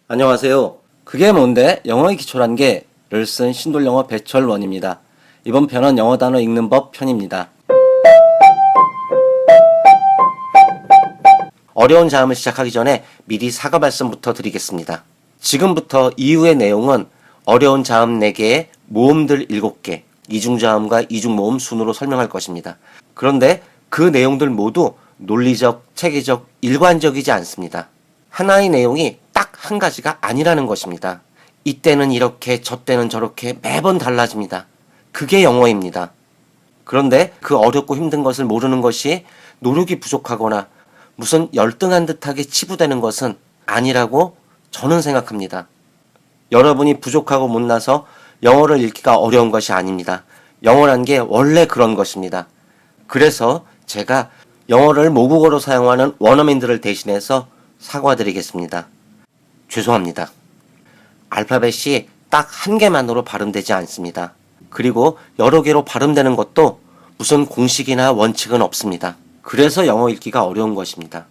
안녕하세요. 그게 뭔데? 영어의 기초란 게를 쓴 신돌영어 배철원입니다. 이번 편은 영어 단어 읽는 법 편입니다. 어려운 자음을 시작하기 전에 미리 사과 말씀부터 드리겠습니다. 지금부터 이후의 내용은 어려운 자음 4개에 모음들 7개, 이중자음과 이중모음 순으로 설명할 것입니다. 그런데 그 내용들 모두 논리적, 체계적, 일관적이지 않습니다. 하나의 내용이 딱 한 가지가 아니라는 것입니다. 이때는 이렇게, 저때는 저렇게 매번 달라집니다. 그게 영어입니다. 그런데 그 어렵고 힘든 것을 모르는 것이 노력이 부족하거나 무슨 열등한 듯하게 치부되는 것은 아니라고 저는 생각합니다. 여러분이 부족하고 못나서 영어를 읽기가 어려운 것이 아닙니다. 영어란 게 원래 그런 것입니다. 그래서 제가 영어를 모국어로 사용하는 원어민들을 대신해서 사과드리겠습니다. 죄송합니다. 알파벳이 딱 한 개만으로 발음되지 않습니다. 그리고 여러 개로 발음되는 것도 무슨 공식이나 원칙은 없습니다. 그래서 영어 읽기가 어려운 것입니다.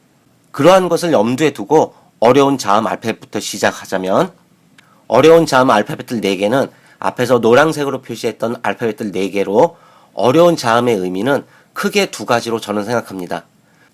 그러한 것을 염두에 두고 어려운 자음 알파벳부터 시작하자면 어려운 자음 알파벳들 4개는 앞에서 노란색으로 표시했던 알파벳들 4개로 어려운 자음의 의미는 크게 2가지로 저는 생각합니다.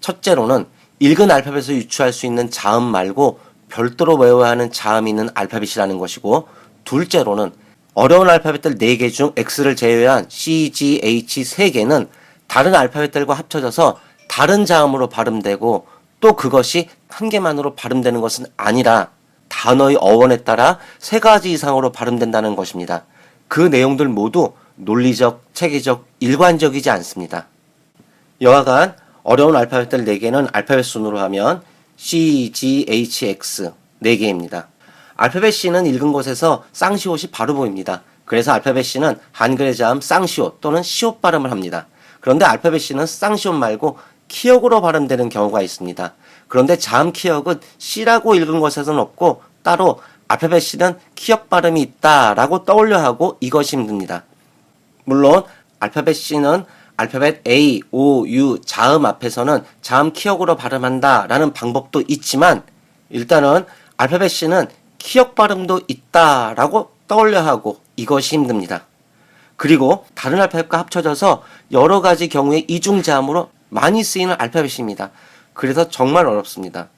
첫째로는 읽은 알파벳을 유추할 수 있는 자음 말고 별도로 외워야 하는 자음이 있는 알파벳이라는 것이고, 둘째로는 어려운 알파벳들 4개 중 X를 제외한 C, G, H 3개는 다른 알파벳들과 합쳐져서 다른 자음으로 발음되고 또 그것이 한 개만으로 발음되는 것은 아니라 단어의 어원에 따라 3가지 이상으로 발음된다는 것입니다. 그 내용들 모두 논리적, 체계적, 일관적이지 않습니다. 여하간 어려운 알파벳들 4개는 알파벳 순으로 하면 C, G, H, X 4개입니다. 알파벳 C는 읽은 곳에서 쌍시옷이 바로 보입니다. 그래서 알파벳 C는 한글의 자음 쌍시옷 또는 시옷 발음을 합니다. 그런데 알파벳 C는 쌍시옷 말고 키역으로 발음되는 경우가 있습니다. 그런데 자음 키역은 C라고 읽은 것에서는 없고 따로 알파벳 C는 키역 발음이 있다라고 떠올려 하고 이것이 힘듭니다. 물론 알파벳 C는 알파벳 A, O, U 자음 앞에서는 자음 키역으로 발음한다 라는 방법도 있지만 일단은 알파벳 C는 키역 발음도 있다 라고 떠올려 하고 이것이 힘듭니다. 그리고 다른 알파벳과 합쳐져서 여러 가지 경우에 이중자음으로 많이 쓰이는 알파벳입니다. 그래서 정말 어렵습니다.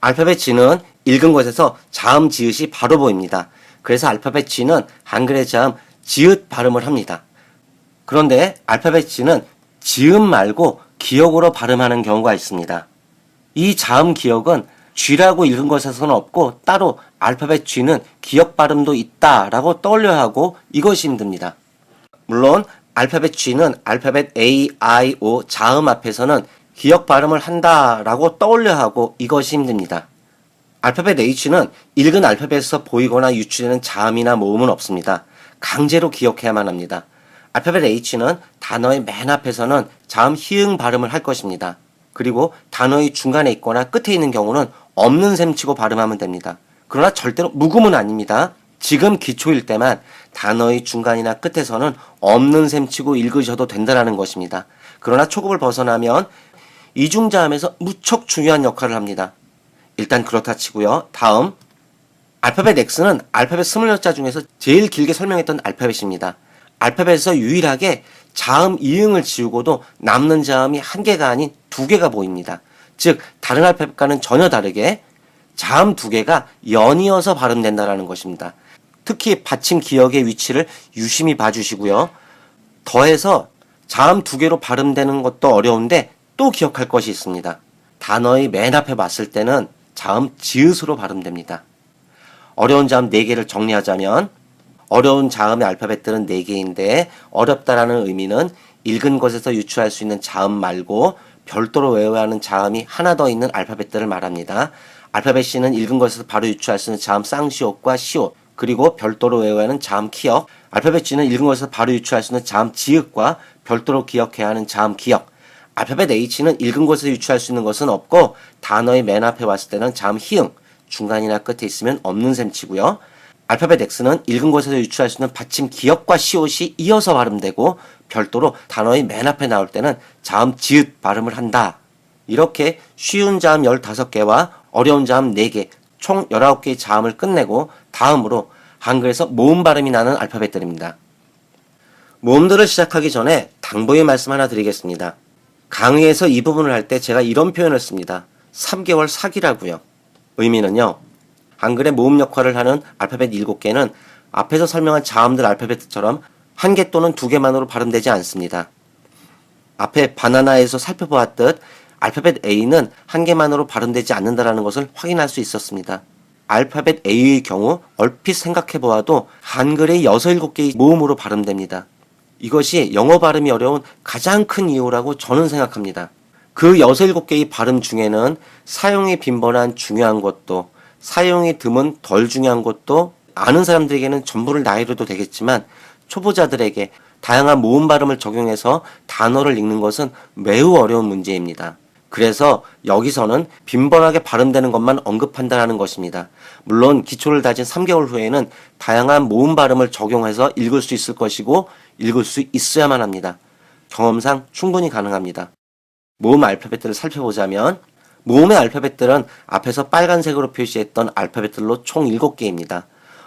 알파벳 G는 읽은 곳에서 자음 지읒이 바로 보입니다. 그래서 알파벳 G는 한글의 자음 지읒 발음을 합니다. 그런데 알파벳 G는 지음 말고 기역으로 발음하는 경우가 있습니다. 이 자음 기역은 G라고 읽은 것에서는 없고 따로 알파벳 G는 기역 발음도 있다라고 떠올려야 하고 이것이 힘듭니다. 물론 알파벳 G는 알파벳 A, I, O 자음 앞에서는 기역 발음을 한다라고 떠올려야 하고 이것이 힘듭니다. 알파벳 H는 읽은 알파벳에서 보이거나 유추되는 자음이나 모음은 없습니다. 강제로 기억해야만 합니다. 알파벳 H는 단어의 맨 앞에서는 자음 히읗 발음을 할 것입니다. 그리고 단어의 중간에 있거나 끝에 있는 경우는 없는 셈 치고 발음하면 됩니다. 그러나 절대로 묵음은 아닙니다. 지금 기초일 때만 단어의 중간이나 끝에서는 없는 셈 치고 읽으셔도 된다는 것입니다. 그러나 초급을 벗어나면 이중자음에서 무척 중요한 역할을 합니다. 일단 그렇다 치고요. 다음 알파벳 X는 알파벳 26자 중에서 제일 길게 설명했던 알파벳입니다. 알파벳에서 유일하게 자음 이응을 지우고도 남는 자음이 1개가 아닌 2개가 보입니다. 즉 다른 알파벳과는 전혀 다르게 자음 2개가 연이어서 발음된다는 것입니다. 특히 받침 기역의 위치를 유심히 봐주시고요. 더해서 자음 2개로 발음되는 것도 어려운데 또 기억할 것이 있습니다. 단어의 맨 앞에 봤을 때는 자음 지읒으로 발음됩니다. 어려운 자음 4개를 정리하자면 어려운 자음의 알파벳들은 4개인데 어렵다라는 의미는 읽은 것에서 유추할 수 있는 자음 말고 별도로 외워야 하는 자음이 하나 더 있는 알파벳들을 말합니다. 알파벳 C는 읽은 것에서 바로 유추할 수 있는 자음 쌍시옷과 시옷, 그리고 별도로 외워야 하는 자음 키역. 알파벳 G는 읽은 것에서 바로 유추할 수 있는 자음 지읒과 별도로 기억해야 하는 자음 기역. 알파벳 H는 읽은 것에서 유추할 수 있는 것은 없고 단어의 맨 앞에 왔을 때는 자음 히읗, 중간이나 끝에 있으면 없는 셈 치고요. 알파벳 X는 읽은 것에서 유추할 수 있는 받침 기역과 시옷이 이어서 발음되고 별도로 단어의 맨 앞에 나올 때는 자음 지읒 발음을 한다. 이렇게 쉬운 자음 15개와 어려운 자음 4개, 총 19개의 자음을 끝내고 다음으로 한글에서 모음 발음이 나는 알파벳들입니다. 모음들을 시작하기 전에 당부의 말씀 하나 드리겠습니다. 강의에서 이 부분을 할 때 제가 이런 표현을 씁니다. 3개월 사기라고요. 의미는요. 한글의 모음 역할을 하는 알파벳 7개는 앞에서 설명한 자음들 알파벳처럼 1개 또는 2개만으로 발음되지 않습니다. 앞에 바나나에서 살펴보았듯 알파벳 A는 1개만으로 발음되지 않는다는 것을 확인할 수 있었습니다. 알파벳 A의 경우 얼핏 생각해보아도 한글의 6, 7개의 모음으로 발음됩니다. 이것이 영어 발음이 어려운 가장 큰 이유라고 저는 생각합니다. 그 6, 7개의 발음 중에는 사용이 빈번한 중요한 것도 사용이 드문 덜 중요한 것도 아는 사람들에게는 전부를 나열해도 되겠지만 초보자들에게 다양한 모음 발음을 적용해서 단어를 읽는 것은 매우 어려운 문제입니다. 그래서 여기서는 빈번하게 발음되는 것만 언급한다는 것입니다. 물론 기초를 다진 3개월 후에는 다양한 모음 발음을 적용해서 읽을 수 있을 것이고 읽을 수 있어야만 합니다. 경험상 충분히 가능합니다. 모음 알파벳들을 살펴보자면 모음의 알파벳들은 앞에서 빨간색으로 표시했던 알파벳들로 총 7개입니다.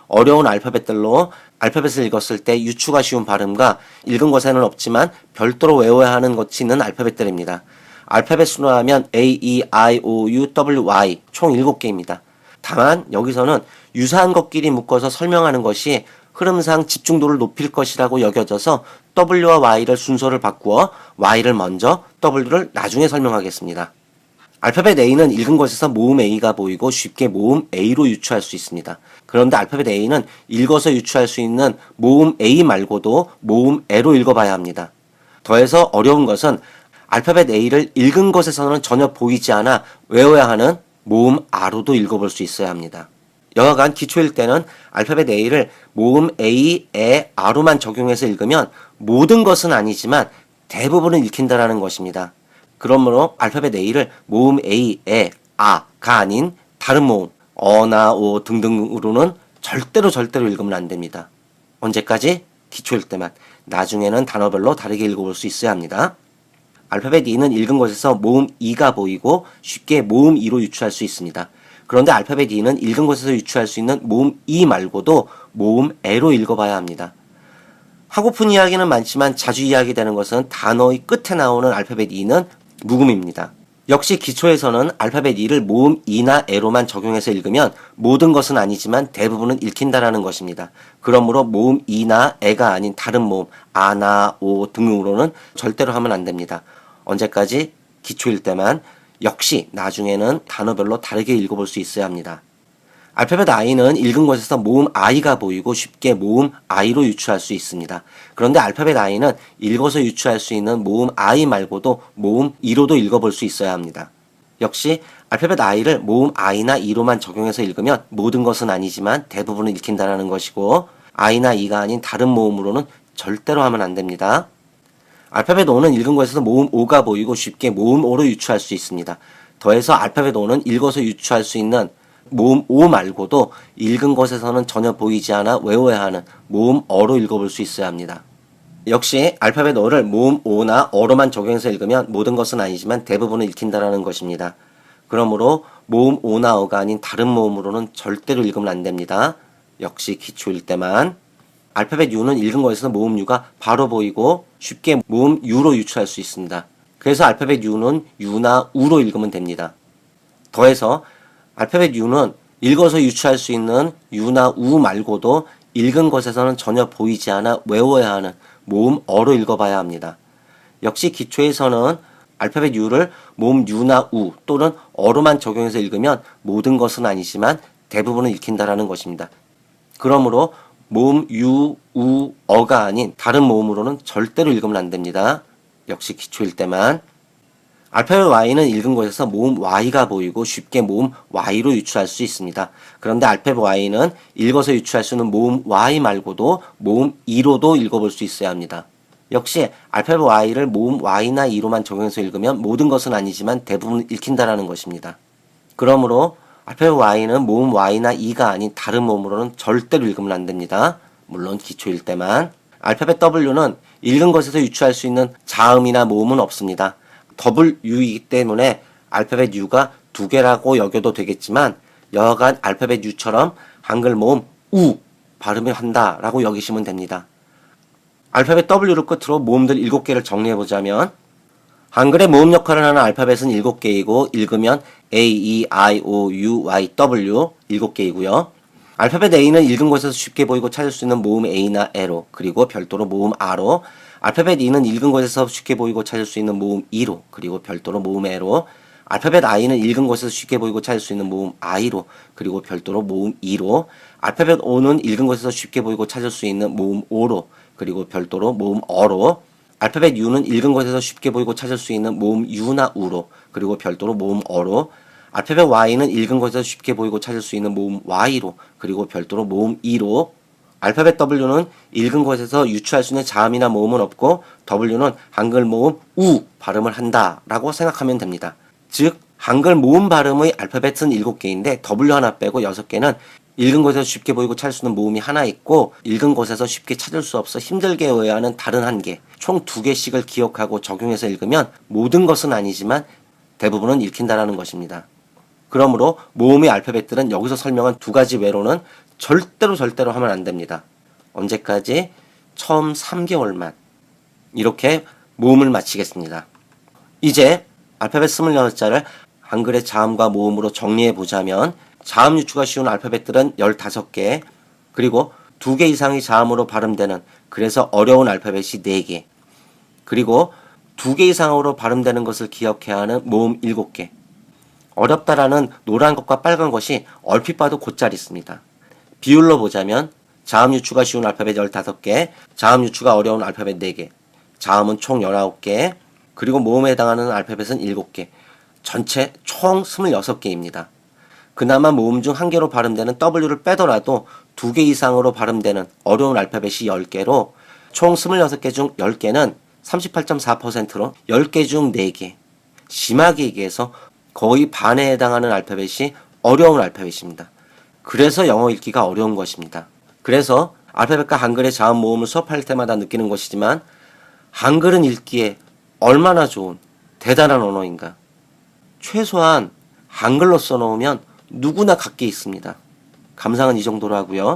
어려운 알파벳들로 알파벳을 읽었을 때 유추가 쉬운 발음과 읽은 것에는 없지만 별도로 외워야 하는 것이 있는 알파벳들입니다. 알파벳 순으로 하면 A, E, I, O, U, W, Y 총 7개입니다. 다만 여기서는 유사한 것끼리 묶어서 설명하는 것이 흐름상 집중도를 높일 것이라고 여겨져서 W와 Y를 순서를 바꾸어 Y를 먼저 W를 나중에 설명하겠습니다. 알파벳 A는 읽은 것에서 모음 A가 보이고 쉽게 모음 A로 유추할 수 있습니다. 그런데 알파벳 A는 읽어서 유추할 수 있는 모음 A 말고도 모음 E로 읽어봐야 합니다. 더해서 어려운 것은 알파벳 A를 읽은 것에서는 전혀 보이지 않아 외워야 하는 모음 R로도 읽어볼 수 있어야 합니다. 여하간 기초일 때는 알파벳 A를 모음 A, 에, R로만 적용해서 읽으면 모든 것은 아니지만 대부분은 읽힌다는 것입니다. 그러므로 알파벳 A를 모음 A, 에, 아가 아닌 다른 모음 어나 오 등등으로는 절대로 읽으면 안 됩니다. 언제까지? 기초일 때만. 나중에는 단어별로 다르게 읽어볼 수 있어야 합니다. 알파벳 E는 읽은 것에서 모음 E가 보이고 쉽게 모음 E로 유추할 수 있습니다. 그런데 알파벳 E는 읽은 것에서 유추할 수 있는 모음 E 말고도 모음 E로 읽어봐야 합니다. 하고픈 이야기는 많지만 자주 이야기되는 것은 단어의 끝에 나오는 알파벳 E는 묵음입니다. 역시 기초에서는 알파벳 E를 모음 E나 E로만 적용해서 읽으면 모든 것은 아니지만 대부분은 읽힌다라는 것입니다. 그러므로 모음 E나 E가 아닌 다른 모음 아나 오 등으로는 절대로 하면 안 됩니다. 언제까지? 기초일 때만. 역시 나중에는 단어별로 다르게 읽어볼 수 있어야 합니다. 알파벳 I는 읽은 것에서 모음 I가 보이고 쉽게 모음 I로 유추할 수 있습니다. 그런데 알파벳 I는 읽어서 유추할 수 있는 모음 I 말고도 모음 E로도 읽어볼 수 있어야 합니다. 역시 알파벳 I를 모음 I나 E로만 적용해서 읽으면 모든 것은 아니지만 대부분은 읽힌다는 것이고 I나 E가 아닌 다른 모음으로는 절대로 하면 안 됩니다. 알파벳 O는 읽은 것에서 모음 O가 보이고 쉽게 모음 O로 유추할 수 있습니다. 더해서 알파벳 O는 읽어서 유추할 수 있는 모음 O 말고도 읽은 것에서는 전혀 보이지 않아 외워야 하는 모음 어로 읽어볼 수 있어야 합니다. 역시 알파벳 O를 모음 O나 어로만 적용해서 읽으면 모든 것은 아니지만 대부분은 읽힌다는 것입니다. 그러므로 모음 O나 어가 아닌 다른 모음으로는 절대로 읽으면 안 됩니다. 역시 기초일 때만. 알파벳 U는 읽은 것에서 모음 U가 바로 보이고 쉽게 모음 U로 유추할 수 있습니다. 그래서 알파벳 U는 U나 U로 읽으면 됩니다. 더해서 알파벳 U는 읽어서 유추할 수 있는 U나 U 말고도 읽은 것에서는 전혀 보이지 않아 외워야 하는 모음 어로 읽어봐야 합니다. 역시 기초에서는 알파벳 U를 모음 U나 U 또는 어로만 적용해서 읽으면 모든 것은 아니지만 대부분은 읽힌다는 것입니다. 그러므로 모음 U, U, 어가 아닌 다른 모음으로는 절대로 읽으면 안 됩니다. 역시 기초일 때만. 알파벳 Y는 읽은 것에서 모음 Y가 보이고 쉽게 모음 Y로 유추할 수 있습니다. 그런데 알파벳 Y는 읽어서 유추할 수 있는 모음 Y 말고도 모음 E로도 읽어볼 수 있어야 합니다. 역시 알파벳 Y를 모음 Y나 E로만 적용해서 읽으면 모든 것은 아니지만 대부분 읽힌다는 것입니다. 그러므로 알파벳 Y는 모음 Y나 E가 아닌 다른 모음으로는 절대로 읽으면 안 됩니다. 물론 기초일 때만. 알파벳 W는 읽은 것에서 유추할 수 있는 자음이나 모음은 없습니다. WU이기 때문에 알파벳 U가 2개라고 여겨도 되겠지만 여하간 알파벳 U처럼 한글 모음 우 발음을 한다라고 여기시면 됩니다. 알파벳 W를 끝으로 모음들 7개를 정리해보자면 한글의 모음 역할을 하는 알파벳은 7개이고 읽으면 A, E, I, O, U, Y, W 7개이고요. 알파벳 A는 읽은 곳에서 쉽게 보이고 찾을 수 있는 모음 A나 E로, 그리고 별도로 모음 R로, 알파벳 E는 읽은 곳에서 쉽게 보이고 찾을 수 있는 모음 E로, 그리고 별도로 모음 E로, 알파벳 I는 읽은 곳에서 쉽게 보이고 찾을 수 있는 모음 I로, 그리고 별도로 모음 E로, 알파벳 O는 읽은 곳에서 쉽게 보이고 찾을 수 있는 모음 O로, 그리고 별도로 모음 어로, 알파벳 U는 읽은 곳에서 쉽게 보이고 찾을 수 있는 모음 U나 우로, 그리고 별도로 모음 어로, 알파벳 Y는 읽은 곳에서 쉽게 보이고 찾을 수 있는 모음 Y로, 그리고 별도로 모음 E로, 알파벳 W는 읽은 곳에서 유추할 수 있는 자음이나 모음은 없고 W는 한글 모음 우 발음을 한다라고 생각하면 됩니다. 즉 한글 모음 발음의 알파벳은 7개인데 W 하나 빼고 6개는 읽은 곳에서 쉽게 보이고 찾을 수 있는 모음이 하나 있고 읽은 곳에서 쉽게 찾을 수 없어 힘들게 의아하는 다른 한 개, 총 2개씩을 기억하고 적용해서 읽으면 모든 것은 아니지만 대부분은 읽힌다라는 것입니다. 그러므로 모음의 알파벳들은 여기서 설명한 2가지 외로는 절대로 하면 안 됩니다. 언제까지? 처음 3개월만. 이렇게 모음을 마치겠습니다. 이제 알파벳 26자를 한글의 자음과 모음으로 정리해 보자면 자음 유추가 쉬운 알파벳들은 15개, 그리고 2개 이상의 자음으로 발음되는, 그래서 어려운 알파벳이 4개, 그리고 2개 이상으로 발음되는 것을 기억해야 하는 모음 7개. 어렵다라는 노란 것과 빨간 것이 얼핏 봐도 곧잘 있습니다. 비율로 보자면 자음 유추가 쉬운 알파벳 15개, 자음 유추가 어려운 알파벳 4개, 자음은 총 19개, 그리고 모음에 해당하는 알파벳은 7개, 전체 총 26개입니다. 그나마 모음 중 1개로 발음되는 W를 빼더라도 2개 이상으로 발음되는 어려운 알파벳이 10개로 총 26개 중 10개는 38.4%로 10개 중 4개, 심하게 얘기해서 거의 반에 해당하는 알파벳이 어려운 알파벳입니다. 그래서 영어 읽기가 어려운 것입니다. 그래서 알파벳과 한글의 자음 모음을 수업할 때마다 느끼는 것이지만 한글은 읽기에 얼마나 좋은 대단한 언어인가. 최소한 한글로 써놓으면 누구나 갖게 있습니다. 감상은 이 정도로 하고요.